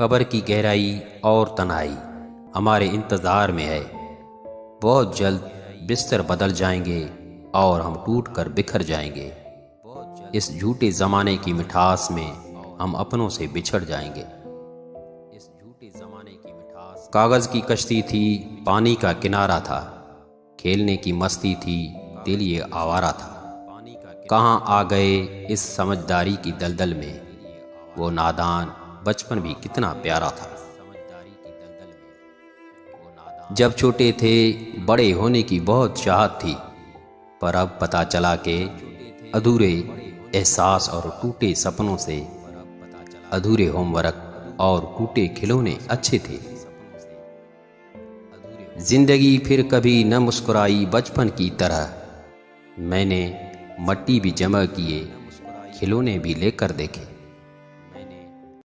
कब्र की गहराई और तन्हाई हमारे इंतज़ार में है। बहुत जल्द बिस्तर बदल जाएंगे और हम टूट कर बिखर जाएंगे। इस झूठे ज़माने की मिठास में हम अपनों से बिछड़ जाएंगे। इस झूठे ज़माने की मिठास कागज़ की कश्ती थी, पानी का किनारा था, खेलने की मस्ती थी, दिल ये आवारा था। कहाँ आ गए इस समझदारी की दलदल में, वो नादान बचपन भी कितना प्यारा था। जब छोटे थे बड़े होने की बहुत चाहत थी, पर अब पता चला कि अधूरे एहसास और टूटे सपनों से अधूरे होमवर्क और टूटे खिलौने अच्छे थे। जिंदगी फिर कभी न मुस्कुराई बचपन की तरह। मैंने मट्टी भी जमा किए, खिलौने भी लेकर देखे।